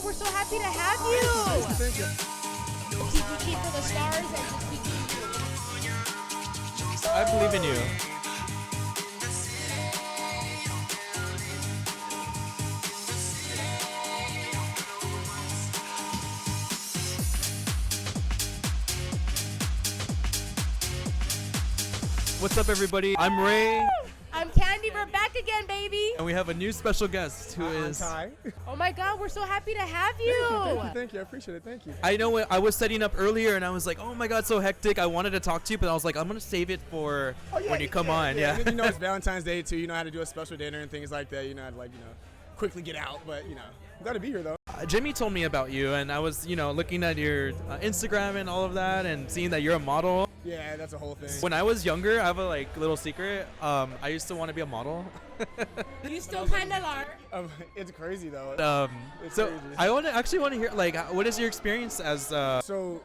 we're so happy to have you. Thank you. You keep for the stars and just keep I believe in you. What's up, everybody? I'm Ray. I'm Candy. We're back again, baby. And we have a new special guest who is... Ty. Oh my God, we're so happy to have you. Thank you. I appreciate it. Thank you. I know I was setting up earlier and I was like, oh my God, so hectic. I wanted to talk to you, but I was like, I'm going to save it for when you come on. Yeah. You know, it's Valentine's Day, too. You know how to do a special dinner and things like that. You know how to, quickly get out. But, I'm glad to be here, though. Jimmy told me about you, and I was, looking at your Instagram and all of that and seeing that you're a model. Yeah, that's a whole thing. When I was younger, I have a little secret. I used to want to be a model. You still kind of are. It's crazy, though. So crazy. I actually want to hear, what is your experience as... So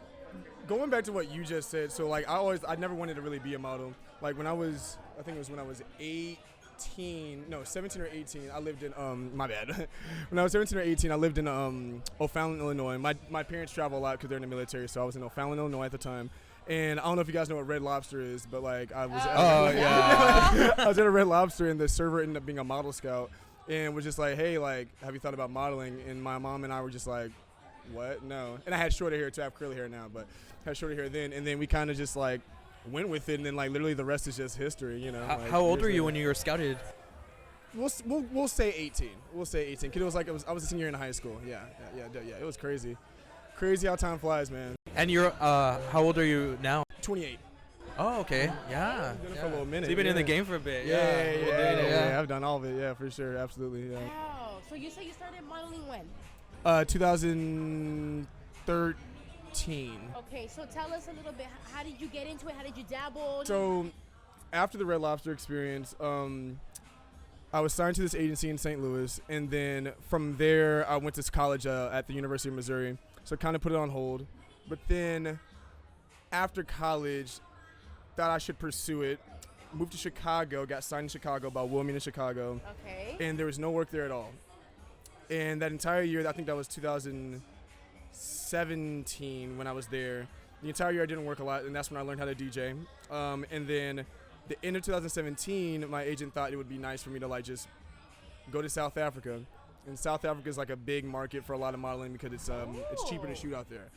going back to what you just said, so I never wanted to really be a model. Like when I was 17 or 18, I lived in, my bad. When I was 17 or 18, I lived in O'Fallon, Illinois. My parents travel a lot because they're in the military, so I was in O'Fallon, Illinois at the time. And I don't know if you guys know what Red Lobster is, but I was I was at a Red Lobster, and the server ended up being a model scout, and was just like, hey, have you thought about modeling? And my mom and I were just like, what? No. And I had shorter hair too. I have curly hair now, but I had shorter hair then. And then we kind of just went with it, and then literally the rest is just history. How old were you when you were scouted? We'll say 18. We'll say 18. Cause I was a senior in high school. Yeah. It was crazy. Crazy how time flies, man. And you're how old are you now? 28. Oh, okay. Yeah. Been for a little minute. So you've been in the game for a bit. Yeah. I've done all of it. Yeah, for sure. Absolutely. Yeah. Wow. So you say you started modeling when? 2013. Okay, so tell us a little bit. How did you get into it? How did you dabble? So after the Red Lobster experience, I was signed to this agency in St. Louis, and then from there I went to college at the University of Missouri. So kind of put it on hold. But then after college, thought I should pursue it. Moved to Chicago, got signed in Chicago by William in Chicago. Okay. And there was no work there at all. And that entire year, I think that was 2017 when I was there. The entire year I didn't work a lot, and that's when I learned how to DJ. And then the end of 2017, my agent thought it would be nice for me to just go to South Africa. And South Africa is a big market for a lot of modeling because it's cheaper to shoot out there.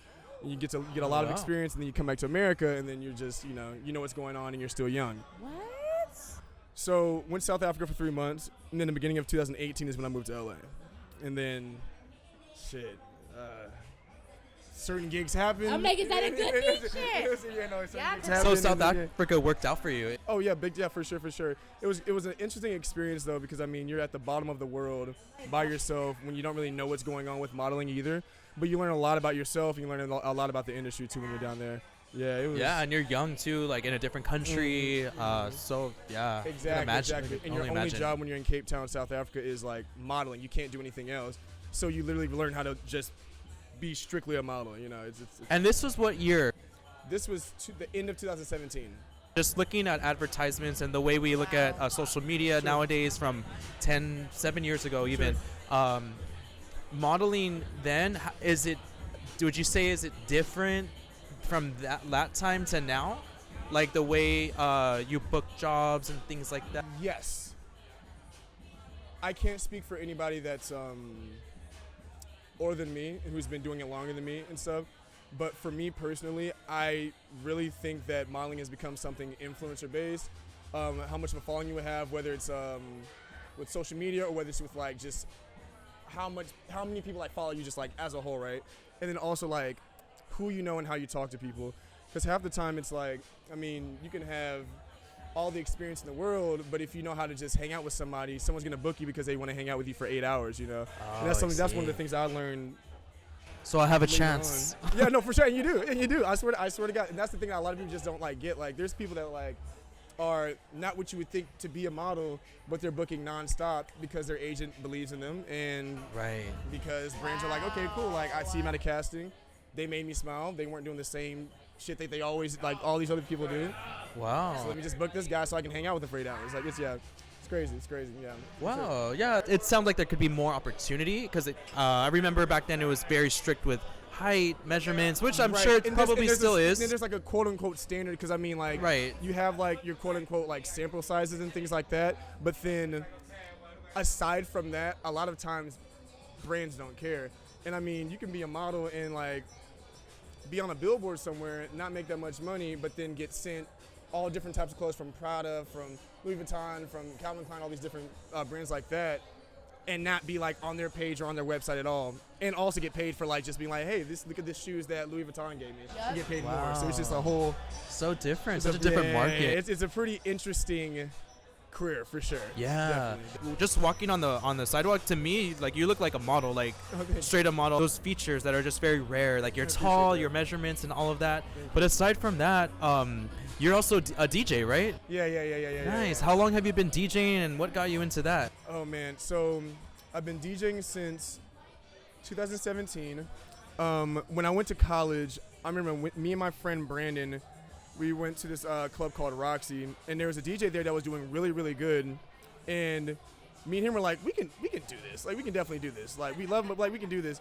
And you get a lot of experience, and then you come back to America, and then you're just you know what's going on, and you're still young. What? So went to South Africa for 3 months, and then the beginning of 2018 is when I moved to LA. And then, certain gigs happened. I'm like, is that a good thing? Shit. So South Africa worked out for you. Oh yeah, for sure. It was an interesting experience though, because you're at the bottom of the world by yourself when you don't really know what's going on with modeling either. But you learn a lot about yourself, and you learn a lot about the industry too when you're down there. Yeah, it was. Yeah, and you're young too, in a different country. So yeah, exactly. And your only job when you're in Cape Town, South Africa, is modeling. You can't do anything else. So you literally learn how to just be strictly a model. It's and this was what year? This was the end of 2017. Just looking at advertisements and the way we look at social media nowadays from 7 years ago even, modeling then, would you say is it different from that time to now? The way you book jobs and things like that? Yes. I can't speak for anybody that's older than me and who's been doing it longer than me and stuff. But for me personally, I really think that modeling has become something influencer-based. How much of a following you would have, whether it's with social media or whether it's with just how many people follow you just as a whole, right? And then also who you know and how you talk to people. Because half the time it's you can have all the experience in the world, but if you know how to just hang out with somebody, someone's gonna book you because they want to hang out with you for 8 hours, And that's something. That's one of the things I learned. So I have a chance. Yeah, no, for sure, and you do. I swear to God, and that's the thing that a lot of people just don't get. There's people that are not what you would think to be a model, but they're booking nonstop because their agent believes in them, and because brands are okay, cool. I see them at a casting, they made me smile. They weren't doing the same shit that they always all these other people do. Wow. So let me just book this guy so I can hang out with him for 8 hours. It's crazy. It's crazy. Yeah. for sure. Wow. Yeah. It sounds like there could be more opportunity because I remember back then it was very strict with height measurements, which I'm sure it probably still is. And there's like a quote unquote standard because I mean like Right. you have like your quote unquote like sample sizes and things like that. But then aside from that, a lot of times brands don't care. And I mean, you can be a model and like be on a billboard somewhere, not make that much money, but then get sent all different types of clothes from Prada, from Louis Vuitton, from Calvin Klein, all these different brands like that, and not be like on their page or on their website at all, and also get paid for like just being like, hey, look at this shoes that Louis Vuitton gave me. Yep. You get paid Wow. more. So it's just a whole So different. Such a different market. It's a pretty interesting career for sure. Yeah. Definitely. Just walking on the sidewalk, to me, like you look like a model, like Okay. straight up model. Those features that are just very rare, like you're I appreciate tall, that. your measurements, and all of that. But aside from that, you're also a DJ, right? Yeah. Nice. Yeah. How long have you been DJing, and what got you into that? Oh man, so I've been DJing since 2017. When I went to college, I remember me and my friend Brandon, we went to this club called Roxy, and there was a DJ there that was doing really, really good. And me and him were like, we can do this. Like, we can definitely do this. Like, we love him, but like, we can do this.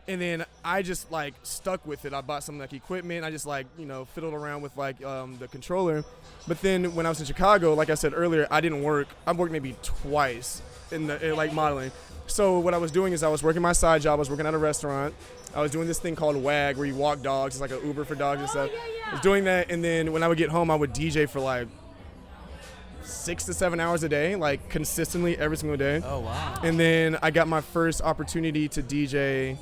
And then I just like stuck with it. I bought some like equipment. I just like, fiddled around with like the controller. But then when I was in Chicago, like I said earlier, I didn't work. I worked maybe twice in like modeling. So what I was doing is I was working my side job. I was working at a restaurant. I was doing this thing called WAG where you walk dogs. It's like an Uber for dogs and stuff. Yeah. I was doing that, and then when I would get home, I would DJ for like 6 to 7 hours a day, like consistently every single day. Oh wow. And then I got my first opportunity to DJ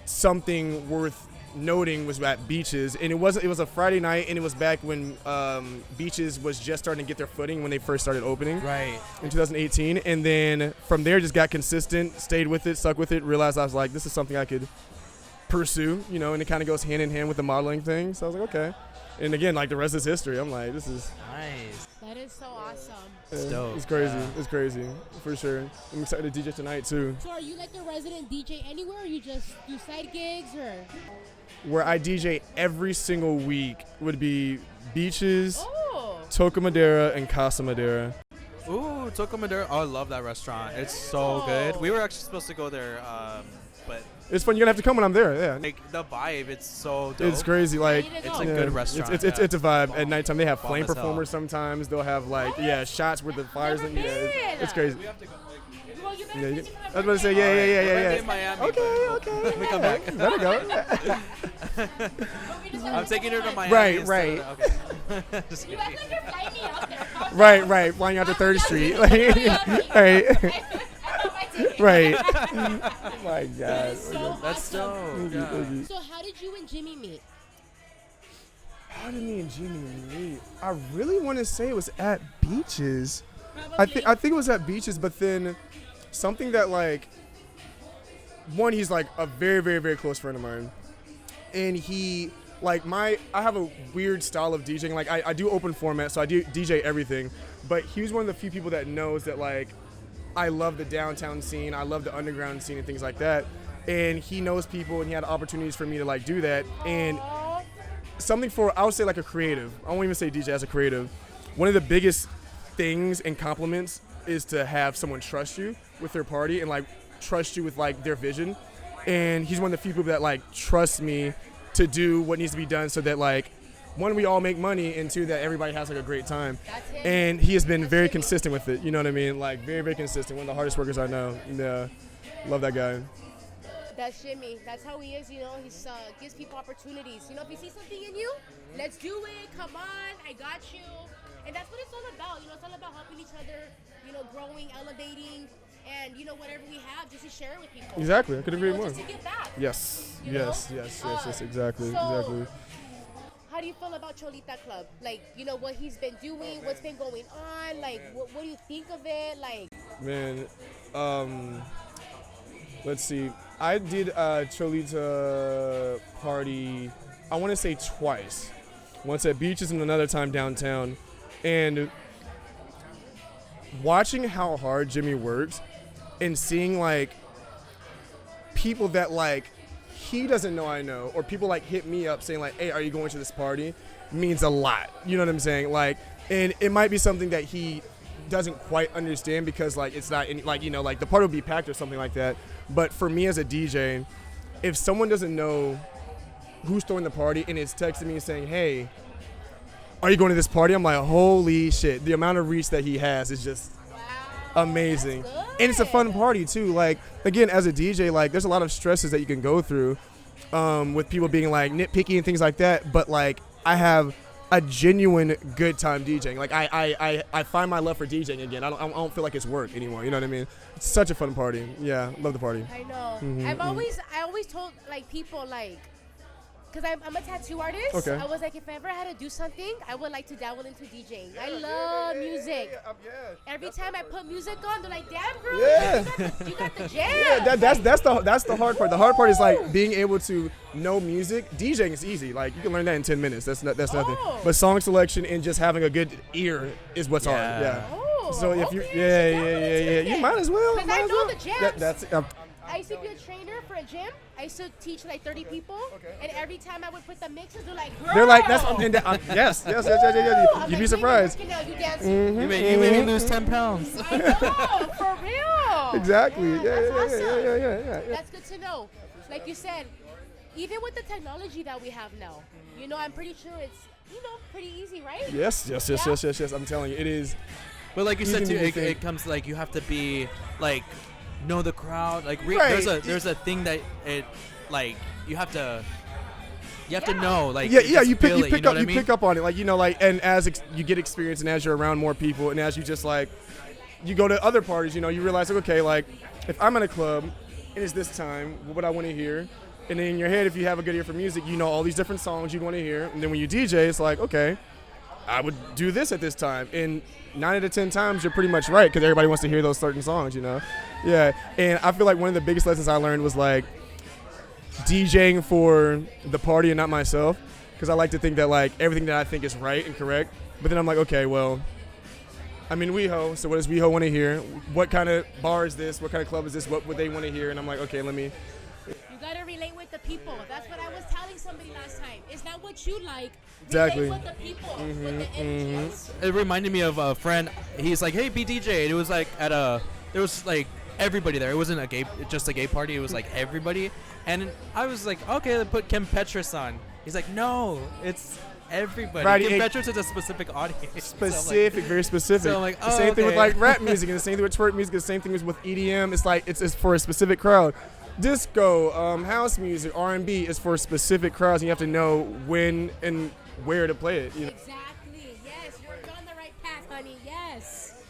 something worth noting was at Beaches, and it was a Friday night, and it was back when Beaches was just starting to get their footing when they first started opening Right. in 2018. And then from there just got consistent, stayed with it, stuck with it, realized I was like, this is something I could pursue, and it kind of goes hand in hand with the modeling thing. So I was like, okay. And again, like the rest is history. I'm like, this is Nice. That is so awesome. It's dope. It's crazy. Yeah. It's crazy for sure. I'm excited to DJ tonight too. So are you like a resident DJ anywhere, or you just do side gigs, or? Where I DJ every single week would be Beaches, Oh. Toca Madera, and Casa Madera. Ooh, Toca Madera. Oh, I love that restaurant. It's so good. We were actually supposed to go there, but It's fun. You're gonna have to come when I'm there. Yeah. like the vibe, it's so dope. It's crazy. Like Ready to It's go. a good restaurant. It's a vibe. At Bomb. nighttime, they have Bomb flame as hell. performers. Sometimes they'll have like shots with the fires. Never And, it's been. crazy. Well, you better Yeah, take it I was about to say We're yeah. in Miami. Okay. Let me come back. Let it go. I'm taking her to Miami. Right. Okay. Just You kidding. act like you're flying me out there. Right. Flying out to 3rd Street. Right. Right. Oh my God. So That's awesome. dope. Yeah. So how did you and Jimmy meet? How did me and Jimmy meet? I really want to say it was at Beaches. Probably. I think it was at Beaches, but then something that like one, he's like a very, very, very close friend of mine, and he like I have a weird style of DJing. Like I do open format, so I do DJ everything, but he was one of the few people that knows that like I love the downtown scene, I love the underground scene and things like that, and he knows people, and he had opportunities for me to like do that. And something for, I would say like a creative, I won't even say DJ, as a creative, one of the biggest things and compliments is to have someone trust you with their party and like trust you with like their vision. And he's one of the few people that like trusts me to do what needs to be done so that like one, we all make money, and two, that everybody has like a great time. That's him. And he has been very consistent with it, you know what I mean? Like very, very consistent. One of the hardest workers I know. Yeah, love that guy. That's Jimmy. That's how he is, He gives people opportunities. If he sees something in you, let's do it. Come on, I got you. And that's what it's all about. It's all about helping each other, growing, elevating, and, whatever we have, just to share it with people. Exactly. I could agree more. Just to give back. Yes. You know? Yes. Exactly. So- Exactly. How do you feel about Cholita Club? Like, what he's been doing, what's been going on? Like, what do you think of it? Like, Man, let's see. I did a Cholita party, I want to say twice. Once at Beaches and another time downtown. And watching how hard Jimmy works and seeing like people that like he doesn't know I know, or people like hit me up saying like, hey, are you going to this party, means a lot. You know what I'm saying? Like, and it might be something that he doesn't quite understand because like it's not any, like, you know, like the party will be packed or something like that. But for me as a DJ, if someone doesn't know who's throwing the party and is texting me saying, hey, are you going to this party? I'm like, holy shit. The amount of reach that he has is just amazing. And it's a fun party too. Like, again, as a DJ, like there's a lot of stresses that you can go through with people being like nitpicky and things like that. But like I have a genuine good time DJing. Like I find my love for DJing again. I don't feel like it's work anymore. You know what I mean? It's such a fun party. Yeah, love the party. I know. I always told like people like, because I'm a tattoo artist. Okay. I was like, if I ever had to do something, I would like to dabble into DJing. I love music. Every time I put music on, they're like, damn, bro, you got the jam. Yeah, that's the hard part. The hard part is like being able to know music. DJing is easy. Like you can learn that in 10 minutes. That's nothing. But song selection and just having a good ear is what's hard. Yeah. So if you, you might as well. Because I know the jams. That's. I used to be a trainer for a gym. I used to teach like 30 people, and every time I would put the mixes, they're like, girl. They're like, that's yes. You'd be surprised. You dancing. You made me lose 10 pounds. I know, for real. Exactly. Yeah. That's good to know. Like you said, even with the technology that we have now, you know, I'm pretty sure it's, you know, pretty easy, right? Yes. I'm telling you, it is. But like you said too, it comes like you have to be like. Know the crowd, like there's a thing that it like you have to know, like you pick up on it, like, you know, like, and as you get experience and as you're around more people and as you just like you go to other parties, you know, you realize like, okay, like if I'm in a club and it's this time, what would I want to hear? And then in your head, if you have a good ear for music, you know all these different songs you'd want to hear, and then when you DJ, it's like, okay, I would do this at this time, and 9 out of 10 times you're pretty much right because everybody wants to hear those certain songs, you know. Yeah, and I feel like one of the biggest lessons I learned was like DJing for the party and not myself, because I like to think that like everything that I think is right and correct, but then I'm like, okay, well, I'm in WeHo, so what does WeHo want to hear? What kind of bar is this? What kind of club is this? What would they want to hear? And I'm like, okay, let me. You gotta relate with the people. That's what I was telling somebody last time. It's not what you like. Exactly. Relate with the people, with the energies. It reminded me of a friend. He's like, hey, be DJ. And it was like there was like everybody there. It wasn't just a gay party. It was like everybody. And I was like, okay, put Kim Petras on. He's like, no, it's everybody. Right, Kim Petras is a specific audience. Specific, very specific. So I'm like, the same thing with like rap music, and the same thing with twerk music, the same thing is with EDM. It's like it's for a specific crowd. Disco, house music, R&B is for specific crowds, and you have to know when and where to play it. You know? Exactly. Yes, you're on the right path, honey. Yes.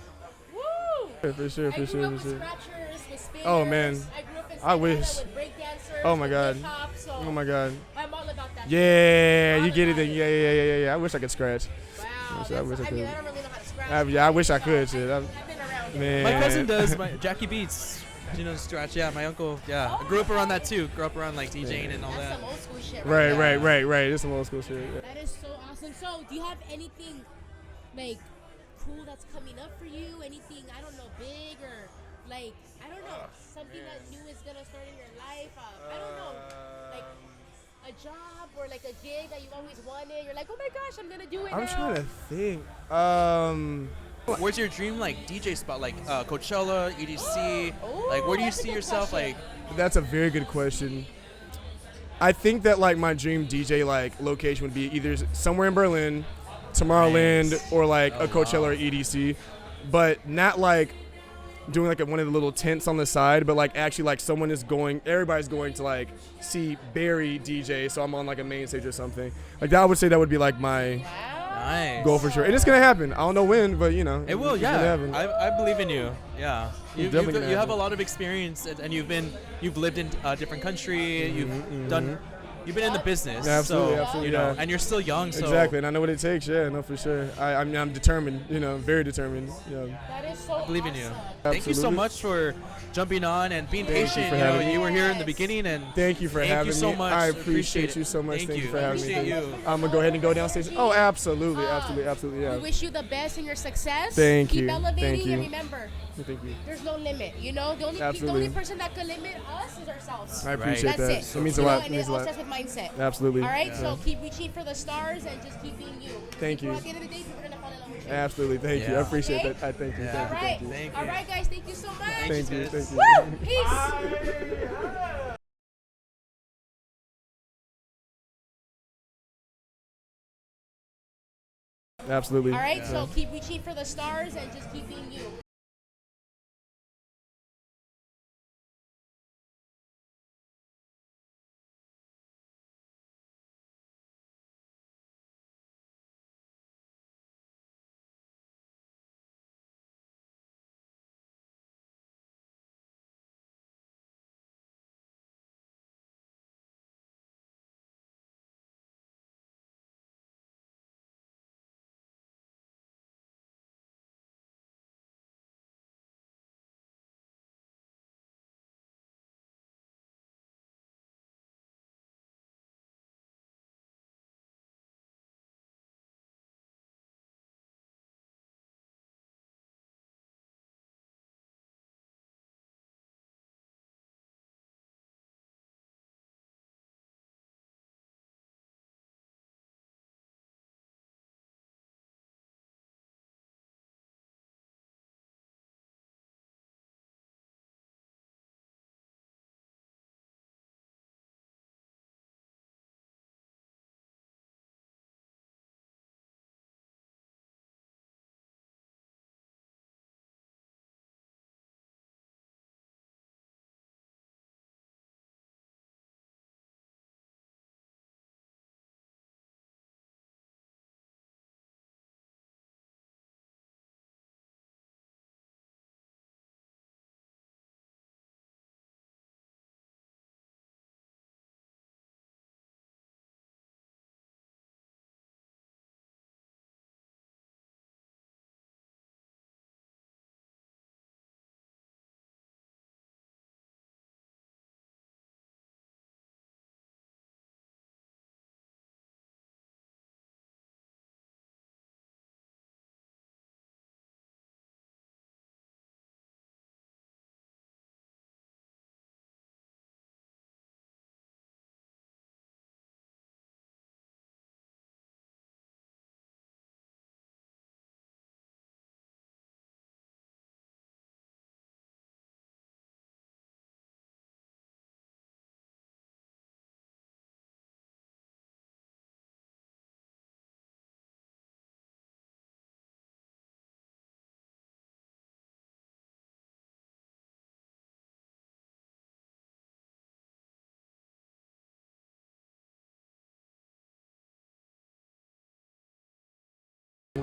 Woo! For sure. I grew up with scratchers, with spinners. Oh man, I grew up in I wish. with breakdancers. Oh my god. Hip-hop, so Oh my god. I'm all about that. Yeah, you get it then. Yeah. I wish I could scratch. Wow. I wish I could. I don't really know how to scratch. I wish I could. Shit. I've been around. Man. My cousin does. Jackie Beats. You know, scratch. Yeah, my uncle. Yeah, I grew up around that too. Grew up around like DJing and all That's that. some old school shit. Right. There's some old school shit. Yeah. That is so awesome. So, do you have anything like cool that's coming up for you? Anything, I don't know, big or like, I don't know, something that new is gonna start in your life? I don't know, like a job or like a gig that you've always wanted. You're like, oh my gosh, I'm gonna do it. I'm now. trying to think. Where's your dream like DJ spot? Like Coachella, EDC. Like where do you see yourself? Like That's a very good question. I think that like my dream DJ like location would be either somewhere in Berlin, Tomorrowland, or like a Coachella or EDC, but not like doing like one of the little tents on the side, but like actually like everybody's going to like see Barry DJ, so I'm on like a main stage or something. Like that, I would say that would be like my goal for sure. And it's gonna happen. I don't know when, but you know. It will, yeah. I believe in you. Yeah. You have a lot of experience, and you've lived in a different country. You've been in the business. Yeah, absolutely, so, absolutely. You know, and you're still young. So. Exactly, and I know what it takes. Yeah, no, for sure. I'm determined. You know, very determined. Yeah. That is so I believe in you. Absolutely. Thank you so much for jumping on and being patient. You were here in the beginning, and thank you for having me. Thank you so much. I appreciate you so much. Thank you for having me. You. I'm gonna go ahead and go downstairs. Oh, absolutely. Yeah. We wish you the best in your success. Thank Keep you. elevating, Thank you. and remember, Thank you. There's no limit, you know. The only Absolutely. person that can limit us is ourselves. I appreciate That's that. it. It means a You know, lot. and It means it a all lot. starts with mindset. Absolutely. All right, Yeah. so keep reaching for the stars and just keep being you. Thank you. At the end of the day, people are gonna fall in love with you. Absolutely. Thank you. I Yeah. appreciate Okay? that. I thank you. Yeah. Thank All you. right. Thank you. Thank All you. right, guys. Thank you so much. Thank you. sis. Thank you. Woo! Peace. Absolutely. All right, so keep reaching for the stars and just keep being you.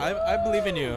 I believe in you.